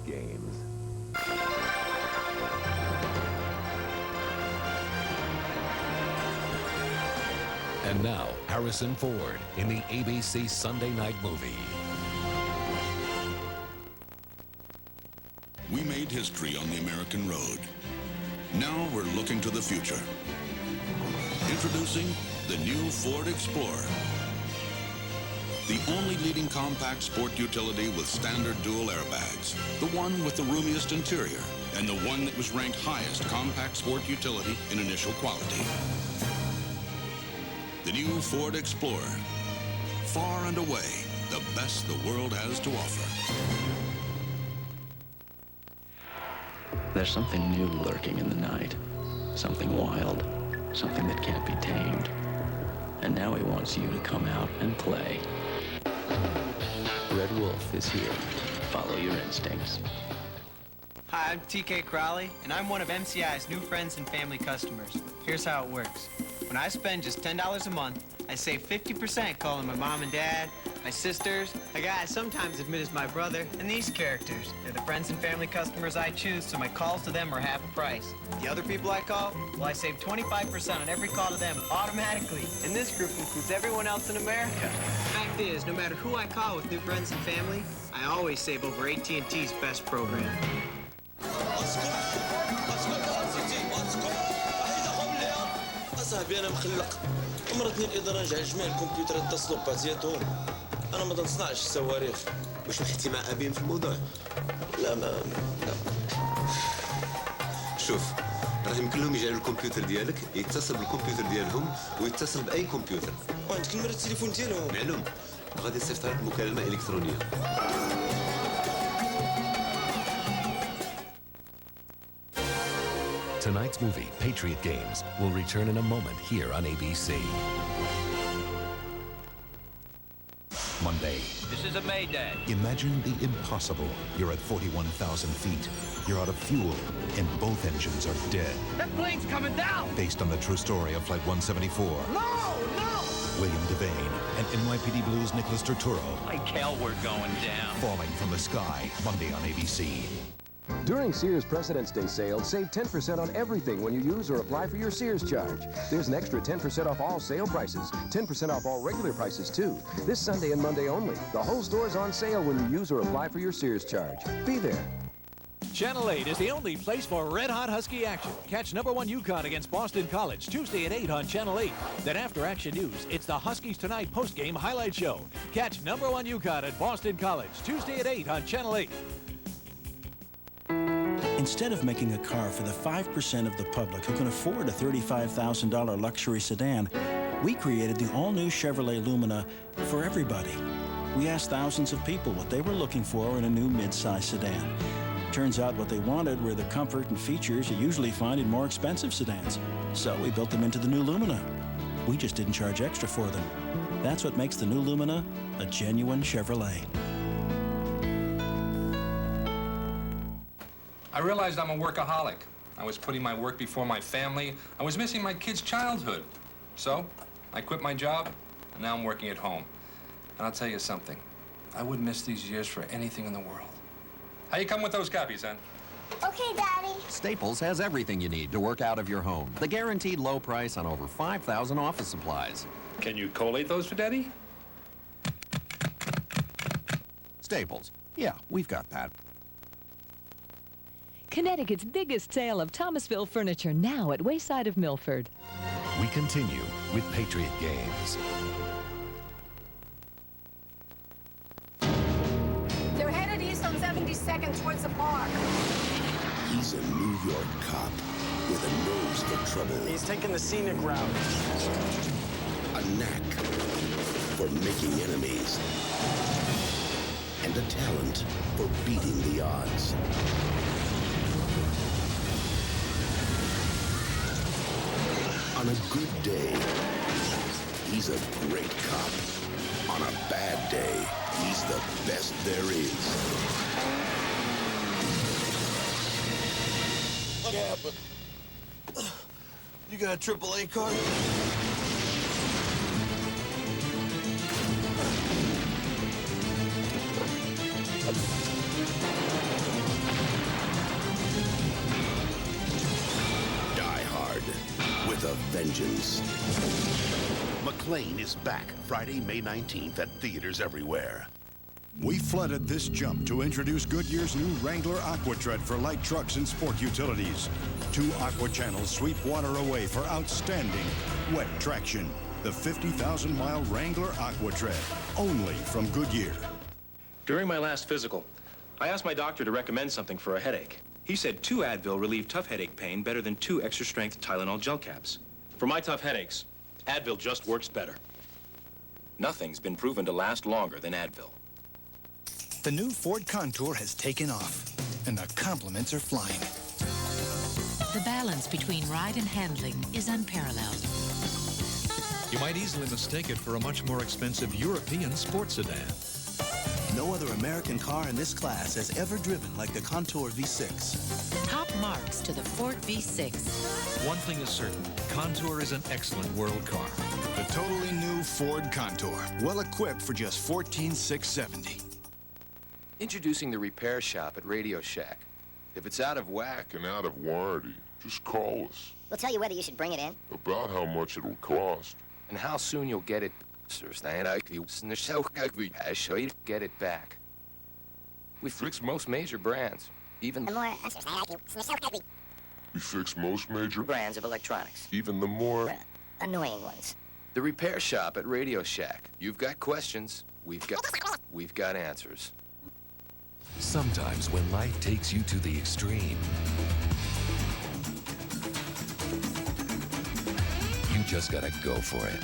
Games. And now, Harrison Ford in the ABC Sunday Night Movie. We made history on the American road. Now we're looking to the future. Introducing the new Ford Explorer. The only leading compact sport utility with standard dual airbags. The one with the roomiest interior. And the one that was ranked highest compact sport utility in initial quality. The new Ford Explorer. Far and away, the best the world has to offer. There's something new lurking in the night. Something wild. Something that can't be tamed. And now he wants you to come out and play. Red Wolf is here. Follow your instincts. Hi, I'm TK Crowley, and I'm one of MCI's new friends and family customers. Here's how it works. When I spend just $10 a month, I save 50% calling my mom and dad, my sisters, a guy I sometimes admit is my brother, and these characters. They're the friends and family customers I choose, so my calls to them are half a price. The other people I call, well, I save 25% on every call to them automatically. And this group includes everyone else in America. Fact is, no matter who I call with new friends and family, I always save over AT&T's best program. صاحبي انا مخلق مرضني الاداره نرجع لجميع الكمبيوتر اتصلوا ببعضياتهم انا ما تنصنعش الصواريخ واش محيتي مع ابيم في الموضوع لا لا شوف راه يمكن لهم يجعلوا الكمبيوتر ديالك يتصل بالكمبيوتر ديالهم ويتصل باي كمبيوتر وعندك نمره التليفون ديالهم معلوم غادي نصيفط لك مكالمه الكترونيه. Tonight's movie, Patriot Games, will return in a moment here on ABC. Monday. This is a Mayday. Imagine the impossible. You're at 41,000 feet. You're out of fuel, and both engines are dead. That plane's coming down! Based on the true story of Flight 174. No! William Devane and NYPD Blues' Nicholas Turturro. Like hell, we're going down. Falling from the Sky, Monday on ABC. During Sears President's Day sale, save 10% on everything when you use or apply for your Sears charge. There's an extra 10% off all sale prices, 10% off all regular prices, too. This Sunday and Monday only. The whole store's on sale when you use or apply for your Sears charge. Be there. Channel 8 is the only place for red-hot Husky action. Catch #1 UConn against Boston College Tuesday at 8 on Channel 8. Then after Action News, it's the Huskies Tonight postgame highlight show. Catch #1 UConn at Boston College Tuesday at 8 on Channel 8. Instead of making a car for the 5% of the public who can afford a $35,000 luxury sedan, we created the all-new Chevrolet Lumina for everybody. We asked thousands of people what they were looking for in a new mid-size sedan. Turns out what they wanted were the comfort and features you usually find in more expensive sedans. So we built them into the new Lumina. We just didn't charge extra for them. That's what makes the new Lumina a genuine Chevrolet. I realized I'm a workaholic. I was putting my work before my family. I was missing my kids' childhood. So I quit my job, and now I'm working at home. And I'll tell you something. I wouldn't miss these years for anything in the world. How you come with those copies, son? Okay, Daddy. Staples has everything you need to work out of your home. The guaranteed low price on over 5,000 office supplies. Can you collate those for Daddy? Staples. Yeah, we've got that. Connecticut's biggest sale of Thomasville furniture now at Wayside of Milford. We continue with Patriot Games. They're headed east on 72nd towards the park. He's a New York cop with a nose for trouble. He's taking the scenic route. A knack for making enemies. And a talent for beating the odds. On a good day, he's a great cop. On a bad day, he's the best there is. What happened? You got a AAA card? vengeance. McLean is back Friday, May 19th at theaters everywhere. We flooded this jump to introduce Goodyear's new Wrangler AquaTread for light trucks and sport utilities. 2 aqua channels sweep water away for outstanding wet traction. The 50,000-mile Wrangler AquaTread, only from Goodyear. During my last physical, I asked my doctor to recommend something for a headache. He said 2 Advil relieve tough headache pain better than 2 extra-strength Tylenol gel caps. For my tough headaches, Advil just works better. Nothing's been proven to last longer than Advil. The new Ford Contour has taken off, and the compliments are flying. The balance between ride and handling is unparalleled. You might easily mistake it for a much more expensive European sports sedan. No other American car in this class has ever driven like the Contour V6. Top marks to the Ford V6. One thing is certain, Contour is an excellent world car. The totally new Ford Contour, well equipped for just $14,670. Introducing the repair shop at Radio Shack. If it's out of whack and out of warranty, just call us. We'll tell you whether you should bring it in. About how much it'll cost. And how soon you'll get it. Get it back. We fix most major brands, even... We fix most major brands of electronics. Even the more... annoying ones. The repair shop at Radio Shack. You've got questions, we've got answers. Sometimes when life takes you to the extreme, you just gotta go for it.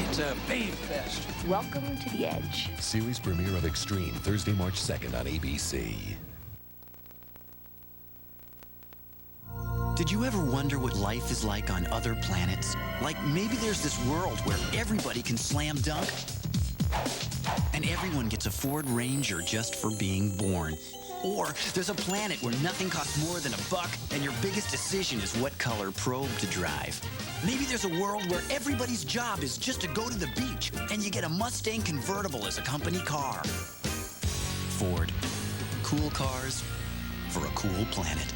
It's a babe fest. Welcome to the Edge. Series premiere of Extreme, Thursday, March 2nd on ABC. Did you ever wonder what life is like on other planets? Like maybe there's this world where everybody can slam dunk? And everyone gets a Ford Ranger just for being born. Or there's a planet where nothing costs more than $1 and your biggest decision is what color probe to drive. Maybe there's a world where everybody's job is just to go to the beach and you get a Mustang convertible as a company car. Ford. Cool cars for a cool planet.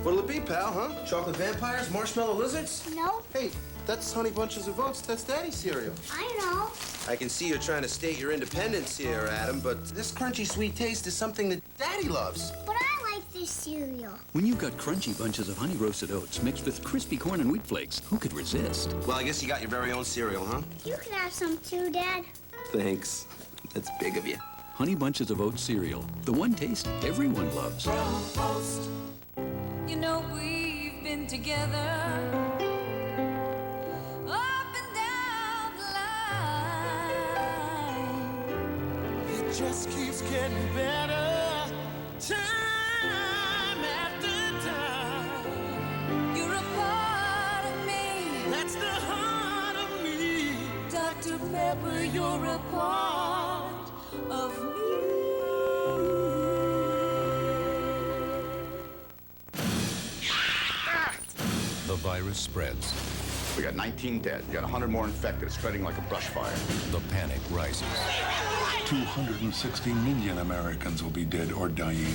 What'll it be, pal, huh? Chocolate vampires, marshmallow lizards? No. Hey, that's Honey Bunches of Oats. That's Daddy's cereal. I know. I can see you're trying to state your independence here, Adam, but this crunchy sweet taste is something that Daddy loves. But I like this cereal. When you've got crunchy bunches of honey roasted oats mixed with crispy corn and wheat flakes, who could resist? Well, I guess you got your very own cereal, huh? You could have some too, Dad. Thanks. That's big of you. Honey Bunches of Oats cereal. The one taste everyone loves. Post. You know we've been together. Just keeps getting better, time after time. You're a part of me. That's the heart of me. Dr. Pepper, you're a part of me. The virus spreads. We got 19 dead. We got 100 more infected. It's spreading like a brush fire. The panic rises. 260 million Americans will be dead or dying.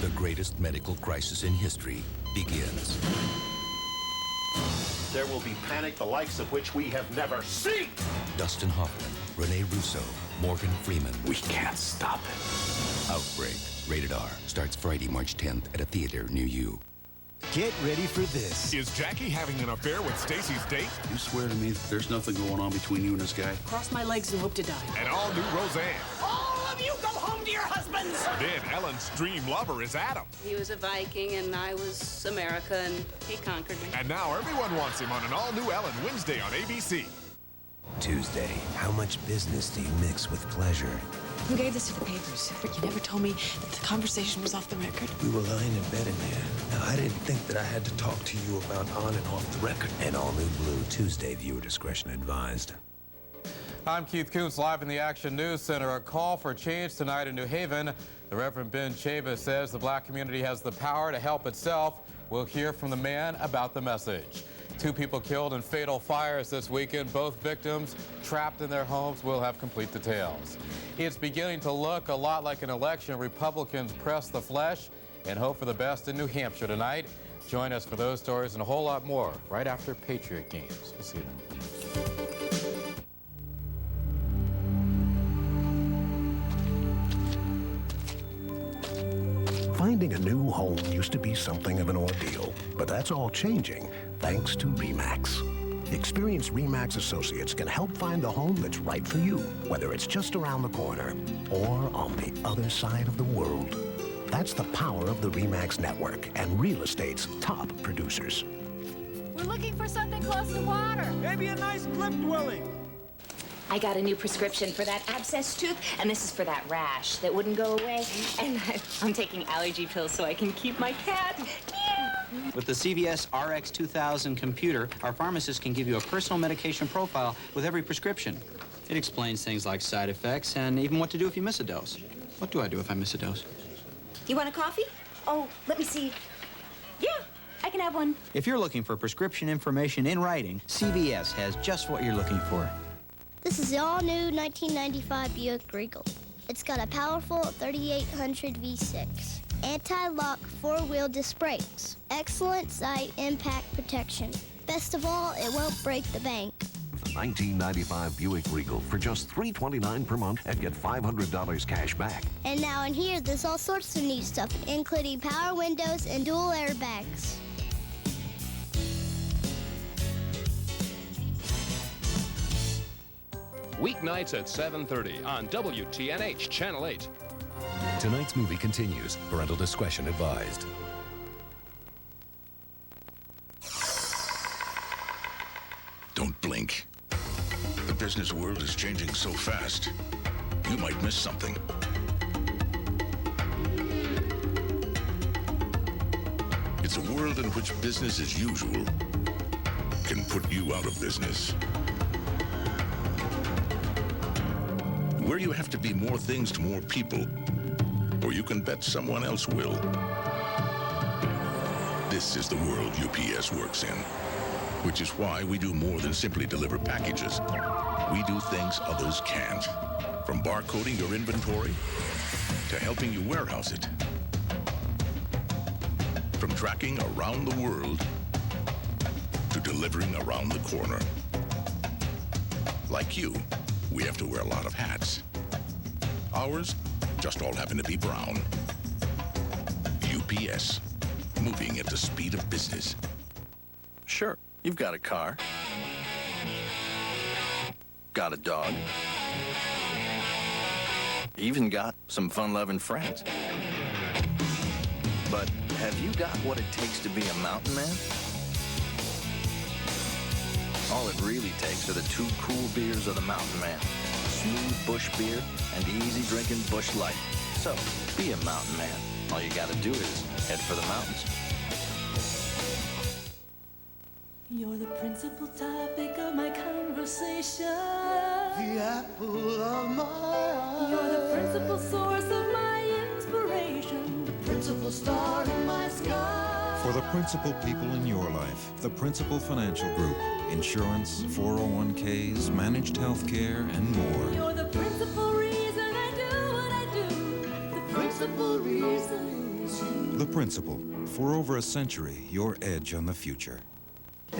The greatest medical crisis in history begins. There will be panic the likes of which we have never seen. Dustin Hoffman, Rene Russo, Morgan Freeman. We can't stop it. Outbreak, rated R, starts Friday, March 10th at a theater near you. Get ready for this. Is Jackie having an affair with Stacy's date? You swear to me that there's nothing going on between you and this guy? Cross my legs and hope to die. An all-new Roseanne. All of you go home to your husbands! Then Ellen's dream lover is Adam. He was a Viking and I was America and he conquered me. And now everyone wants him on an all-new Ellen Wednesday on ABC. Tuesday, how much business do you mix with pleasure? Who gave this to the papers? You never told me that the conversation was off the record. We were lying in bed in there. Now, I didn't think that I had to talk to you about on and off the record. And all new Blue Tuesday, viewer discretion advised. I'm Keith Kountz, live in the Action News Center. A call for change tonight in New Haven. The Reverend Ben Chavis says the black community has the power to help itself. We'll hear from the man about the message. 2 people killed in fatal fires this weekend. Both victims trapped in their homes. We'll have complete details. It's beginning to look a lot like an election. Republicans press the flesh and hope for the best in New Hampshire tonight. Join us for those stories and a whole lot more right after Patriot Games. We'll see you then. Finding a new home used to be something of an ordeal, but that's all changing thanks to RE/MAX. Experienced RE/MAX associates can help find the home that's right for you, whether it's just around the corner or on the other side of the world. That's the power of the RE/MAX network and real estate's top producers. We're looking for something close to water. Maybe a nice cliff dwelling. I got a new prescription for that abscess tooth, and this is for that rash that wouldn't go away. And I'm taking allergy pills so I can keep my cat. Meow. With the CVS RX 2000 computer, our pharmacist can give you a personal medication profile with every prescription. It explains things like side effects and even what to do if you miss a dose. What do I do if I miss a dose? You want a coffee? Oh, let me see. Yeah, I can have one. If you're looking for prescription information in writing, CVS has just what you're looking for. This is the all-new 1995 Buick Regal. It's got a powerful 3800 V6, anti-lock four-wheel disc brakes, excellent side impact protection. Best of all, it won't break the bank. The 1995 Buick Regal for just $329 per month and get $500 cash back. And now in here, there's all sorts of neat stuff, including power windows and dual airbags. Weeknights at 7:30 on WTNH Channel 8. Tonight's movie continues. Parental discretion advised. Don't blink. The business world is changing so fast, you might miss something. It's a world in which business as usual can put you out of business. Where you have to be more things to more people, or you can bet someone else will. This is the world UPS works in, which is why we do more than simply deliver packages. We do things others can't, from barcoding your inventory to helping you warehouse it, from tracking around the world to delivering around the corner. Like you, we have to wear a lot of hats. Ours just all happen to be brown. UPS, moving at the speed of business. Sure, you've got a car. Got a dog. Even got some fun-loving friends. But have you got what it takes to be a mountain man? All it really takes are the two cool beers of the mountain man. Smooth bush beer and easy drinking bush light. So, be a mountain man. All you gotta do is head for the mountains. You're the principal topic of my conversation. The apple of my eye. You're the principal source of my inspiration. The principal star in my sky. For the principal people in your life, the Principal Financial Group. Insurance, 401ks, managed health care, and more. You're the principal reason I do what I do. The principal reason is you. The Principal. For over a century, your edge on the future.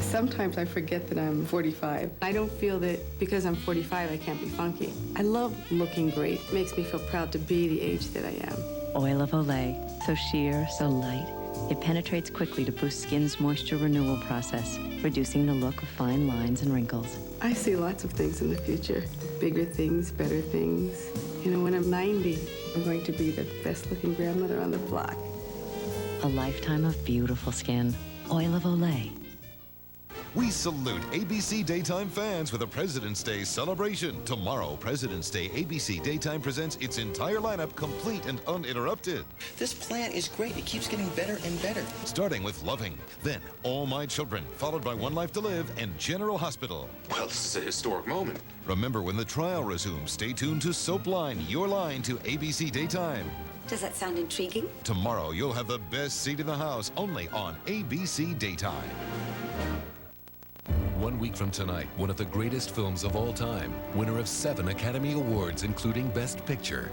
Sometimes I forget that I'm 45. I don't feel that because I'm 45 I can't be funky. I love looking great. It makes me feel proud to be the age that I am. Oil of Olay. So sheer, so light. It penetrates quickly to boost skin's moisture renewal process, reducing the look of fine lines and wrinkles. I see lots of things in the future. Bigger things, better things. You know, when I'm 90, I'm going to be the best-looking grandmother on the block. A lifetime of beautiful skin. Oil of Olay. We salute ABC Daytime fans with a President's Day celebration. Tomorrow, President's Day, ABC Daytime presents its entire lineup, complete and uninterrupted. This plan is great. It keeps getting better and better. Starting with Loving, then All My Children, followed by One Life to Live and General Hospital. Well, this is a historic moment. Remember, when the trial resumes, stay tuned to Soapline, your line to ABC Daytime. Does that sound intriguing? Tomorrow, you'll have the best seat in the house, only on ABC Daytime. 1 week from tonight, one of the greatest films of all time, winner of 7 Academy Awards, including Best Picture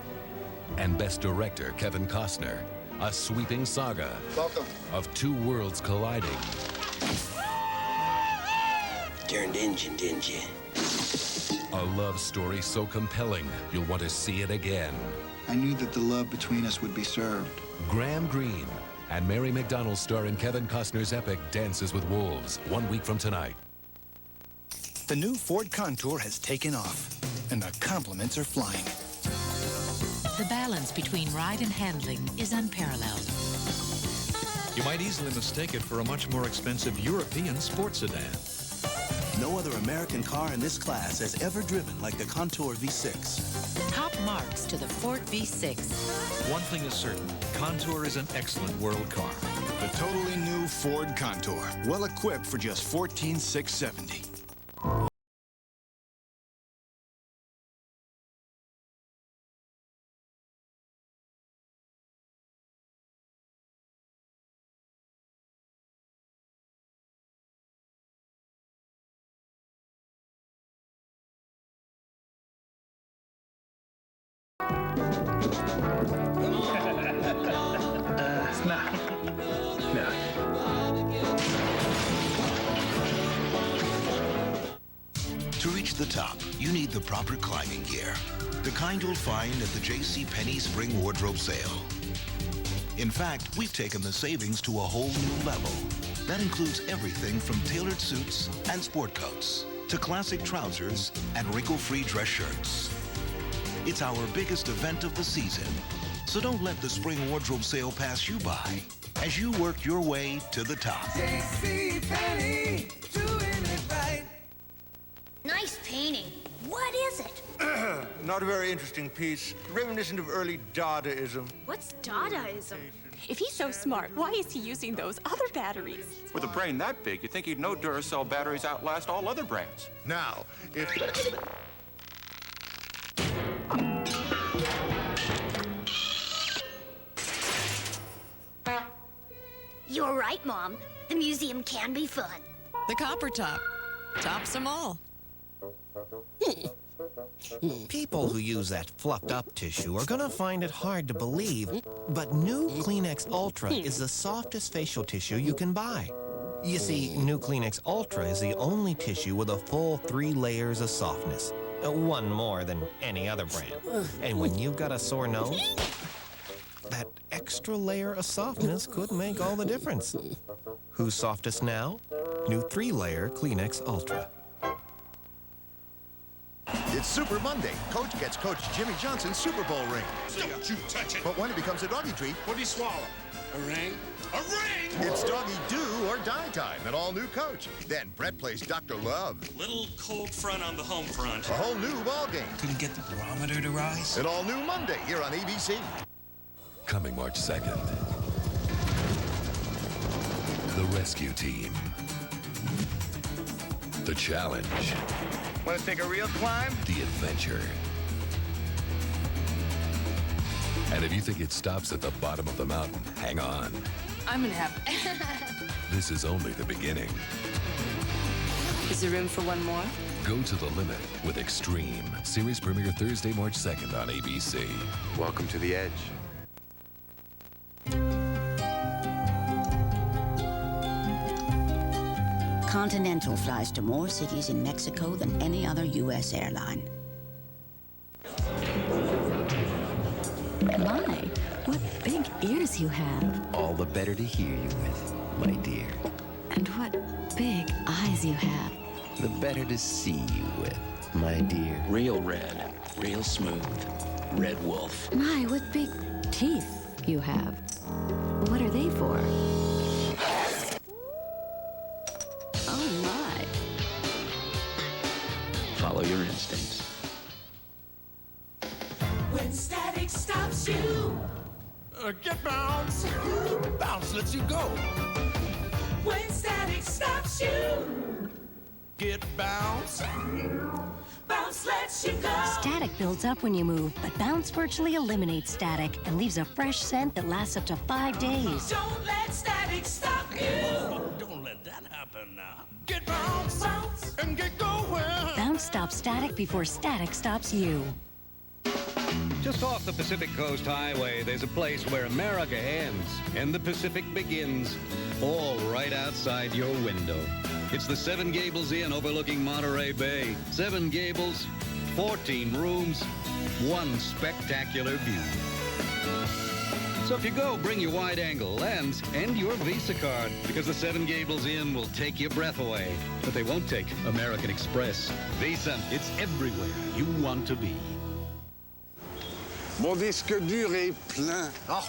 and Best Director, Kevin Costner, A sweeping saga. Welcome. Of two worlds colliding. Turned engine, didn't you? A love story so compelling, you'll want to see it again. I knew that the love between us would be served. Graham Greene and Mary McDonnell star in Kevin Costner's epic Dances with Wolves, 1 week from tonight. The new Ford Contour has taken off, and the compliments are flying. The balance between ride and handling is unparalleled. You might easily mistake it for a much more expensive European sports sedan. No other American car in this class has ever driven like the Contour V6. Top marks to the Ford V6. One thing is certain, Contour is an excellent world car. The totally new Ford Contour, well equipped for just $14,670. To reach the top, you need the proper climbing gear. The kind you'll find at the JCPenney Spring Wardrobe Sale. In fact, we've taken the savings to a whole new level. That includes everything from tailored suits and sport coats to classic trousers and wrinkle-free dress shirts. It's our biggest event of the season, so don't let the Spring Wardrobe Sale pass you by as you work your way to the top. JCPenney, doing it right. Nice painting. What is it? Not a very interesting piece. Reminiscent of early Dadaism. What's Dadaism? If he's so smart, why is he using those other batteries? With a brain that big, you'd think he'd know Duracell batteries outlast all other brands. Now, if... You're right, Mom. The museum can be fun. The copper top. Tops them all. People who use that fluffed up tissue are gonna find it hard to believe, but new Kleenex Ultra is the softest facial tissue you can buy. You see, new Kleenex Ultra is the only tissue with a full 3 layers of softness. One more than any other brand. And when you've got a sore nose, that extra layer of softness could make all the difference. Who's softest now? New 3-layer Kleenex Ultra. It's Super Monday. Coach gets Coach Jimmy Johnson's Super Bowl ring. Don't you touch it! But when it becomes a doggy treat... What do you swallow? A ring? A ring! It's doggy do or die time at all new Coach. Then Brett plays Dr. Love. Little cold front on the home front. A whole new ball game. Couldn't get the barometer to rise? An all new Monday here on ABC. Coming March 2nd. The Rescue Team. The Challenge. Want to take a real climb? The Adventure. And if you think it stops at the bottom of the mountain, hang on. I'm gonna have... This is only the beginning. Is there room for one more? Go to the limit with Extreme. Series premiere Thursday, March 2nd on ABC. Welcome to the Edge. Continental flies to more cities in Mexico than any other U.S. airline. My, what big ears you have. All the better to hear you with, my dear. And what big eyes you have. The better to see you with, my dear. Real red, real smooth. Red Wolf. My, what big teeth you have. What are they for? Oh, my. Follow your instincts. When static stops you. Get bounce. Bounce lets you go. When static stops you. Get bounce. Bounce lets you go. Static builds up when you move, but Bounce virtually eliminates static and leaves a fresh scent that lasts up to 5 days. Don't let static stop you. Don't let that happen now. Get bounce. Bounce and get going. Bounce stops static before static stops you. Just off the Pacific Coast Highway, there's a place where America ends and the Pacific begins, all right outside your window. It's the Seven Gables Inn overlooking Monterey Bay. 7 gables, 14 rooms, one spectacular view. So if you go, bring your wide-angle lens and your Visa card, because the Seven Gables Inn will take your breath away. But they won't take American Express. Visa, it's everywhere you want to be. Mon disque dur est plein. Oh,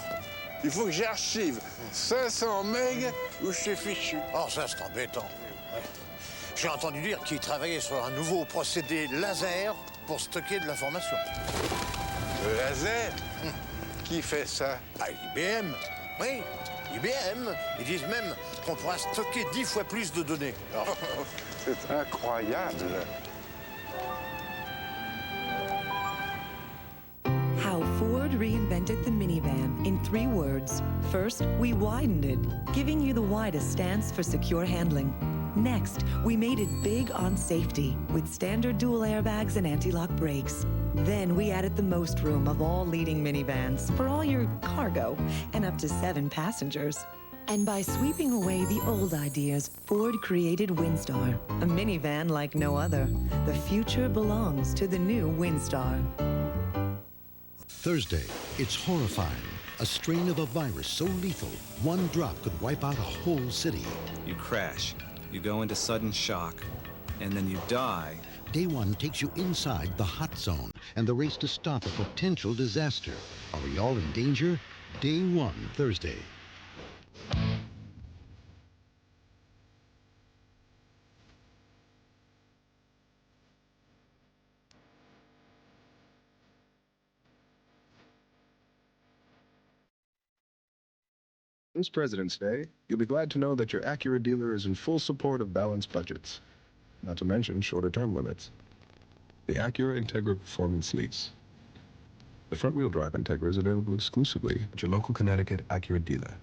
il faut que j'archive 500 MB ou je suis fichu. Oh, ça, c'est embêtant. Ouais. J'ai entendu dire qu'il travaillait sur un nouveau procédé laser pour stocker de l'information. Le laser? Qui fait ça? Ah, IBM. Oui, IBM. Ils disent même qu'on pourra stocker 10 fois plus de données. Oh, c'est incroyable. How Ford reinvented the minivan in 3 words. First, we widened it, giving you the widest stance for secure handling. Next, we made it big on safety with standard dual airbags and anti-lock brakes. Then we added the most room of all leading minivans for all your cargo and up to 7 passengers. And by sweeping away the old ideas, Ford created Windstar, a minivan like no other. The future belongs to the new Windstar. Thursday, it's horrifying. A strain of a virus so lethal, one drop could wipe out a whole city. You crash, you go into sudden shock, and then you die. Day one takes you inside the hot zone and the race to stop a potential disaster. Are we all in danger? Day one, Thursday. This President's Day, you'll be glad to know that your Acura dealer is in full support of balanced budgets, not to mention shorter term limits. The Acura Integra Performance Lease. The front-wheel drive Integra is available exclusively at your local Connecticut Acura dealer.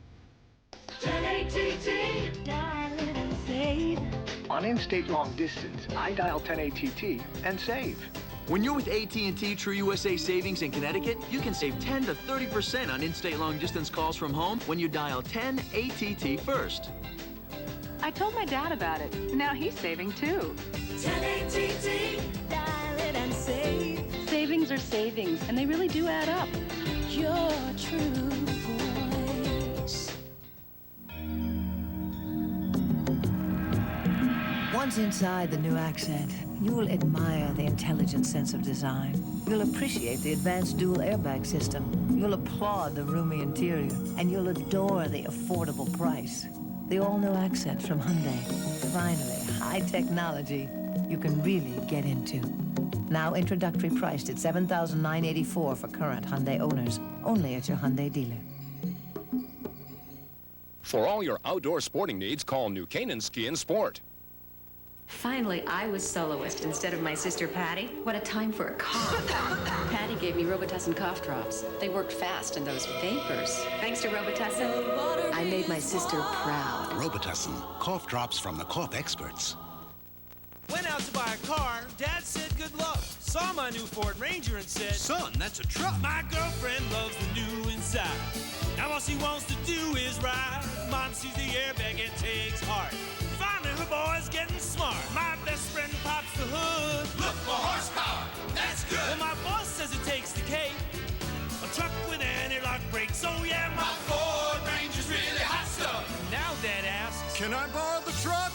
On in-state long distance, I dial 10-ATT and save. When you're with AT&T True USA Savings in Connecticut, you can save 10 to 30% on in-state long-distance calls from home when you dial 10-ATT first. I told my dad about it. Now he's saving too. 10-ATT, dial it and save. Savings are savings, and they really do add up. Your true voice. Once inside the new accent, you'll admire the intelligent sense of design. You'll appreciate the advanced dual airbag system. You'll applaud the roomy interior, and you'll adore the affordable price. The all-new accent from Hyundai. Finally, high technology you can really get into. Now introductory priced at $7,984 for current Hyundai owners, only at your Hyundai dealer. For all your outdoor sporting needs, call New Canaan Ski and Sport. Finally, I was soloist instead of my sister Patty. What a time for a cough. Patty gave me Robitussin cough drops. They worked fast, and those vapors. Thanks to Robitussin, I made my sister proud. Robitussin, cough drops from the cough experts. Went out to buy a car. Dad said good luck. Saw my new Ford Ranger and said, son, that's a truck. My girlfriend loves the new inside. Now all she wants to do is ride. Mom sees the airbag and takes heart. Finally, the boy's getting smart. My best friend pops the hood. Look for horsepower. That's good. Well, my boss says it takes the cake. A truck with anti-lock brakes. Oh, yeah, My Ford Ranger's really hot stuff. Now Dad asks, can I borrow the truck?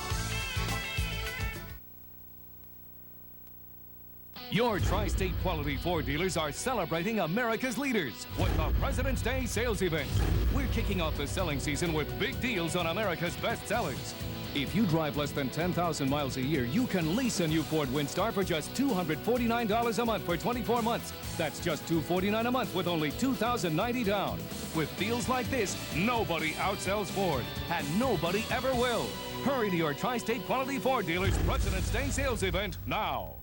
Your Tri-State Quality Ford dealers are celebrating America's leaders with the President's Day sales event. We're kicking off the selling season with big deals on America's best sellers. If you drive less than 10,000 miles a year, you can lease a new Ford Windstar for just $249 a month for 24 months. That's just $249 a month with only $2,090 down. With deals like this, nobody outsells Ford, and nobody ever will. Hurry to your Tri-State Quality Ford dealers' President's Day sales event now.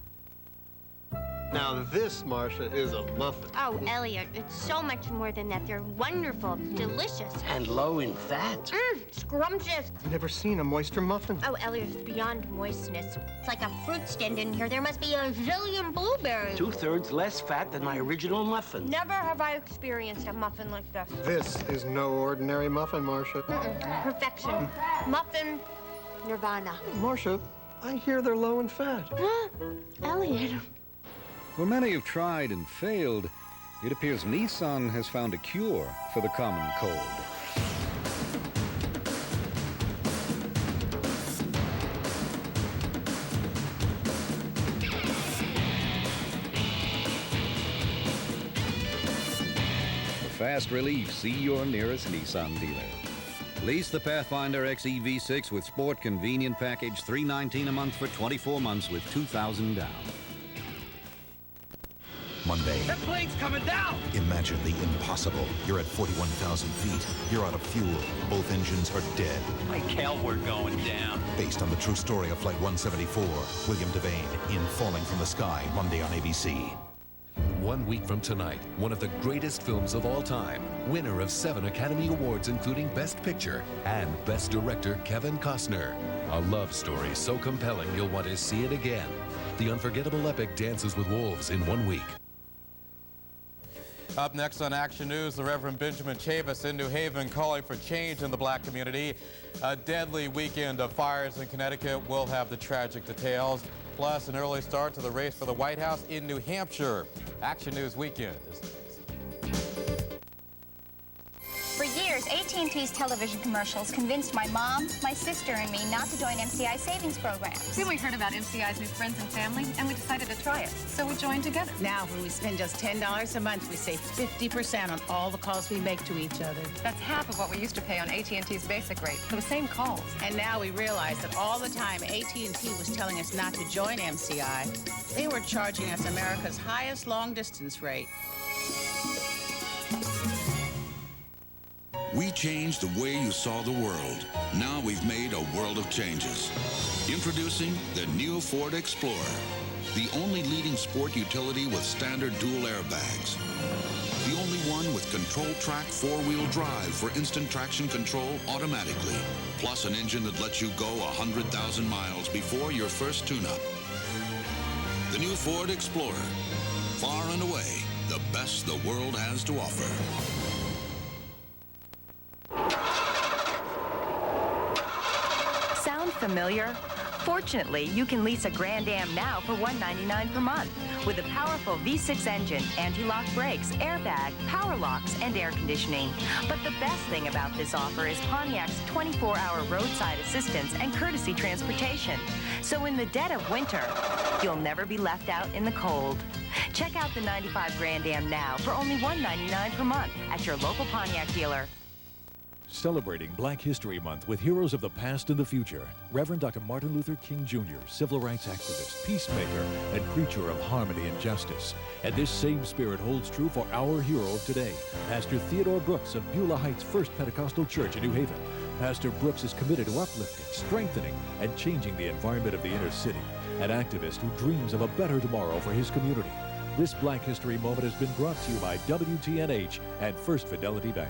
Now this, Marcia, is a muffin. Oh, Elliot, it's so much more than that. They're wonderful, delicious. And low in fat. Scrumptious. I've never seen a moister muffin. Oh, Elliot, it's beyond moistness. It's like a fruit stand in here. There must be a zillion blueberries. 2/3 less fat than my original muffin. Never have I experienced a muffin like this. This is no ordinary muffin, Marcia. Perfection. Muffin nirvana. Marcia, I hear they're low in fat. Elliot. Well, many have tried and failed. It appears Nissan has found a cure for the common cold. For fast relief, see your nearest Nissan dealer. Lease the Pathfinder XE V6 with Sport Convenient Package, $319 a month for 24 months with $2,000 down. Monday. That plane's coming down! Imagine the impossible. You're at 41,000 feet. You're out of fuel. Both engines are dead. Like hell, we're going down. Based on the true story of Flight 174, William Devane in Falling from the Sky, Monday on ABC. 1 week from tonight, one of the greatest films of all time, winner of 7 Academy Awards including Best Picture and Best Director Kevin Costner. A love story so compelling you'll want to see it again. The unforgettable epic Dances with Wolves in 1 week. Up next on Action News, the Reverend Benjamin Chavis in New Haven calling for change in the black community. A deadly weekend of fires in Connecticut. We'll have the tragic details. Plus, an early start to the race for the White House in New Hampshire. Action News Weekend is next. For years, AT&T's television commercials convinced my mom, my sister, and me not to join MCI savings programs. Then we heard about MCI's new friends and family, and we decided to try it. So we joined together. Now, when we spend just $10 a month, we save 50% on all the calls we make to each other. That's half of what we used to pay on AT&T's basic rate for the same calls. And now we realize that all the time AT&T was telling us not to join MCI, they were charging us America's highest long-distance rate. We changed the way you saw the world. Now we've made a world of changes. Introducing the new Ford Explorer, the only leading sport utility with standard dual airbags. The only one with control track four-wheel drive for instant traction control automatically. Plus an engine that lets you go 100,000 miles before your first tune-up. The new Ford Explorer. Far and away, the best the world has to offer. Sound familiar? Fortunately, you can lease a Grand Am now for $199 per month with a powerful V6 engine, anti-lock brakes, airbag, power locks, and air conditioning. But the best thing about this offer is Pontiac's 24-hour roadside assistance and courtesy transportation. So in the dead of winter, you'll never be left out in the cold. Check out the 95 Grand Am now for only $199 per month at your local Pontiac dealer. Celebrating Black History Month with heroes of the past and the future, Reverend Dr. Martin Luther King Jr., civil rights activist, peacemaker, and preacher of harmony and justice. And this same spirit holds true for our hero of today, Pastor Theodore Brooks of Beulah Heights First Pentecostal Church in New Haven. Pastor Brooks is committed to uplifting, strengthening, and changing the environment of the inner city, an activist who dreams of a better tomorrow for his community. This Black History Moment has been brought to you by WTNH and First Fidelity Bank.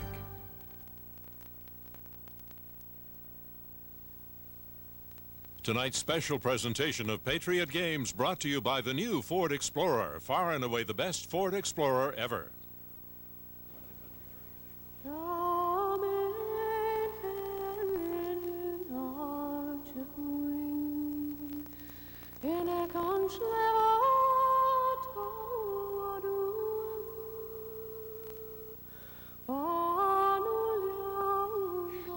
Tonight's special presentation of Patriot Games brought to you by the new Ford Explorer, far and away the best Ford Explorer ever.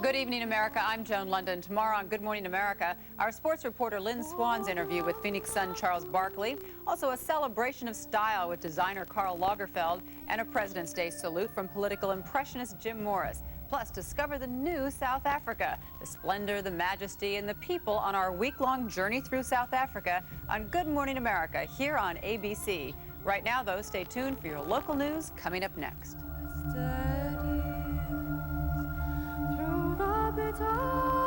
Good evening, America. I'm Joan London. Tomorrow on Good Morning America, our sports reporter Lynn Swan's interview with Phoenix Sun Charles Barkley, also a celebration of style with designer Karl Lagerfeld, and a President's Day salute from political impressionist Jim Morris. Plus, discover the new South Africa, the splendor, the majesty, and the people on our week-long journey through South Africa on Good Morning America here on ABC. Right now, though, stay tuned for your local news coming up next. Bitter